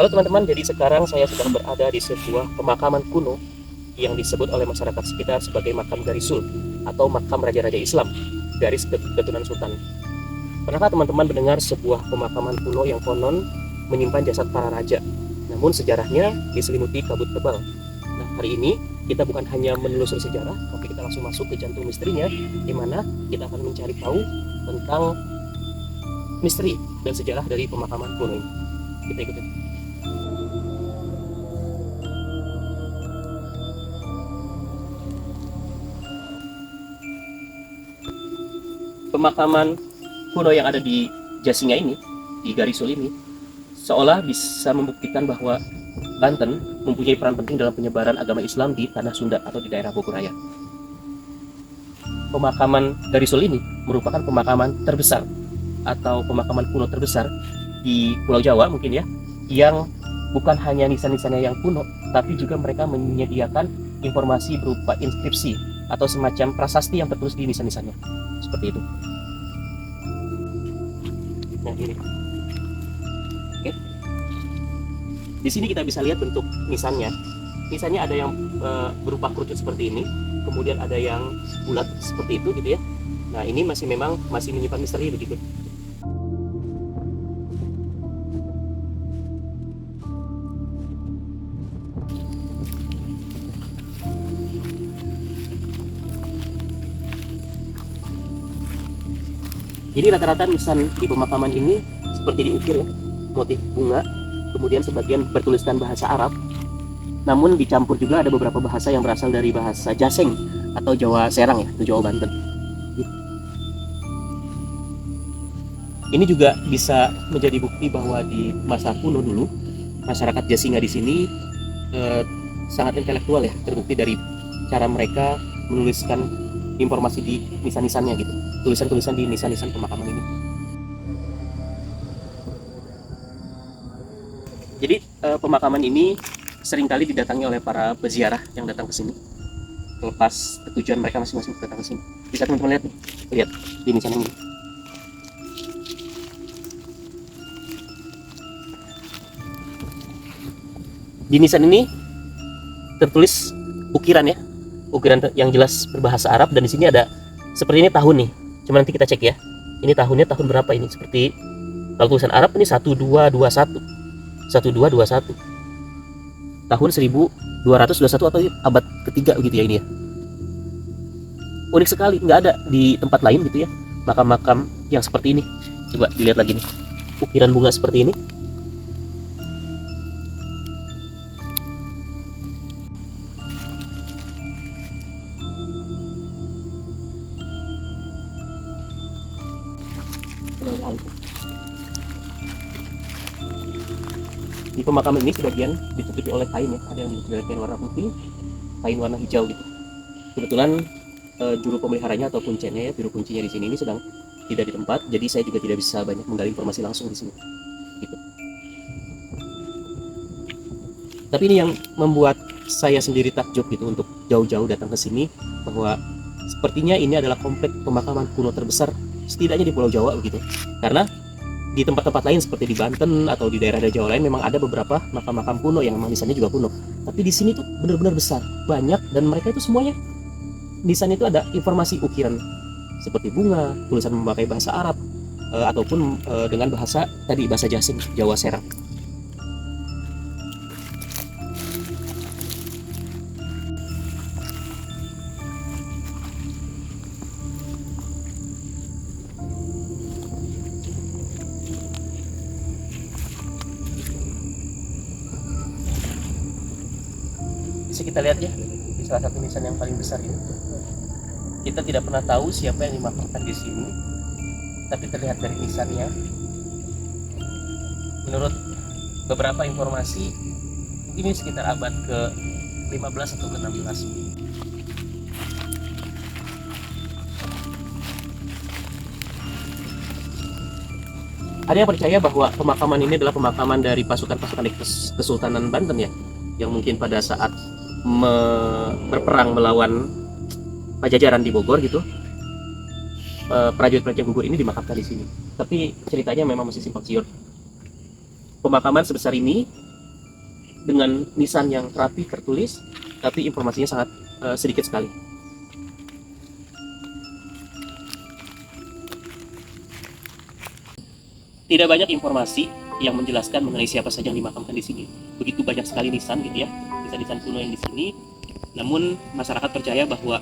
Halo teman-teman, jadi sekarang saya sedang berada di sebuah pemakaman kuno yang disebut oleh masyarakat sekitar sebagai makam Garisul atau makam raja-raja Islam, garis keturunan sultan. Pernahkah teman-teman mendengar sebuah pemakaman kuno yang konon menyimpan jasad para raja? Namun sejarahnya diselimuti kabut tebal. Nah, hari ini kita bukan hanya menelusuri sejarah, tapi kita langsung masuk ke jantung misterinya, di mana kita akan mencari tahu tentang misteri dan sejarah dari pemakaman kuno ini. Kita ikuti. Pemakaman kuno yang ada di Jasinga ini, di Garisul ini, seolah bisa membuktikan bahwa Banten mempunyai peran penting dalam penyebaran agama Islam di tanah Sunda atau di daerah Bogoraya. Pemakaman Garisul ini merupakan pemakaman terbesar atau pemakaman kuno terbesar di Pulau Jawa mungkin ya, yang bukan hanya nisan-nisannya yang kuno, tapi juga mereka menyediakan informasi berupa inskripsi atau semacam prasasti yang tertulis di nisan-nisannya. Seperti itu. Nah, ini. Oke. Di sini kita bisa lihat bentuk nisannya. Nisannya ada yang berupa kerucut seperti ini, kemudian ada yang bulat seperti itu gitu ya. Nah, ini masih menyimpan misteri begitu. Jadi rata-rata nisan di pemakaman ini seperti diukir ya, motif bunga, kemudian sebagian bertuliskan bahasa Arab, namun dicampur juga ada beberapa bahasa yang berasal dari bahasa Jaseng atau Jawa Serang ya, atau Jawa Banten. Ini juga bisa menjadi bukti bahwa di masa kuno dulu masyarakat Jasinga di sini sangat intelektual ya, terbukti dari cara mereka menuliskan informasi di nisan-nisannya gitu, tulisan-tulisan di nisan-nisan pemakaman ini. Jadi pemakaman ini seringkali didatangi oleh para peziarah yang datang ke sini lepas tujuan mereka masing-masing datang ke sini. Bisa teman-teman lihat nih, lihat di nisan ini. Di nisan ini tertulis ukiran ya, ukiran yang jelas berbahasa Arab, dan di sini ada seperti ini tahun nih. Cuma nanti kita cek ya. Ini tahunnya tahun berapa ini? Seperti kalau tulisan Arab ini 1221. 1221. Tahun 1221 atau abad ketiga begitu ya ini ya. Unik sekali, nggak ada di tempat lain gitu ya makam-makam yang seperti ini. Coba dilihat lagi nih. Ukiran bunga seperti ini. Di pemakaman ini sebagian ditutupi oleh kain ya, ada yang ditutupi oleh kain warna putih, kain warna hijau gitu. Kebetulan juru pemeliharanya atau kuncinya ya, juru kuncinya di sini ini sedang tidak di tempat, jadi saya juga tidak bisa banyak menggali informasi langsung di sini. Gitu. Tapi ini yang membuat saya sendiri takjub gitu untuk jauh-jauh datang ke sini, bahwa sepertinya ini adalah komplek pemakaman kuno terbesar setidaknya di Pulau Jawa begitu. Karena di tempat-tempat lain seperti di Banten atau di daerah Jawa lain memang ada beberapa makam-makam kuno yang memang nisannya juga kuno. Tapi di sini tuh benar-benar besar, banyak, dan mereka itu semuanya nisan itu ada informasi ukiran seperti bunga, tulisan memakai bahasa Arab ataupun dengan bahasa tadi bahasa Jasing, Jawa Serang. Bisa kita lihat ya, di salah satu nisan yang paling besar ini. Kita tidak pernah tahu siapa yang dimakamkan di sini, tapi terlihat dari nisannya. Menurut beberapa informasi, ini sekitar abad ke-15 atau ke-16. Ada yang percaya bahwa pemakaman ini adalah pemakaman dari pasukan-pasukan Kesultanan Banten ya, yang mungkin pada saat berperang melawan Pajajaran di Bogor gitu, prajurit-prajurit gugur ini dimakamkan di sini. Tapi ceritanya memang masih simpang siur. Pemakaman sebesar ini dengan nisan yang rapi tertulis, tapi informasinya sangat sedikit sekali. Tidak banyak informasi yang menjelaskan mengenai siapa saja yang dimakamkan di sini. Begitu banyak sekali nisan gitu ya, nisan-nisan kuno yang di sini. Namun masyarakat percaya bahwa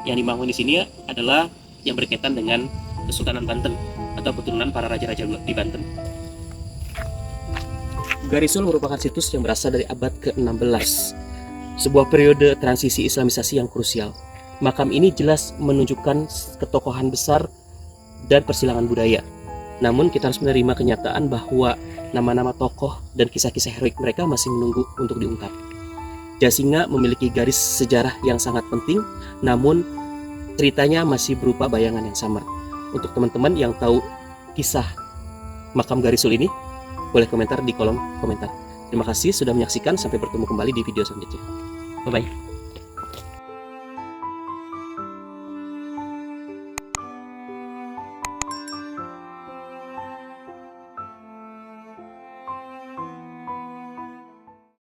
yang dibangun di sini adalah yang berkaitan dengan Kesultanan Banten atau keturunan para raja-raja di Banten. Garisul merupakan situs yang berasal dari abad ke-16, sebuah periode transisi Islamisasi yang krusial. Makam ini jelas menunjukkan ketokohan besar dan persilangan budaya. Namun kita harus menerima kenyataan bahwa nama-nama tokoh dan kisah-kisah heroik mereka masih menunggu untuk diungkap. Jasinga memiliki garis sejarah yang sangat penting, namun ceritanya masih berupa bayangan yang samar. Untuk teman-teman yang tahu kisah makam Garisul ini, boleh komentar di kolom komentar. Terima kasih sudah menyaksikan, sampai bertemu kembali di video selanjutnya. Bye-bye.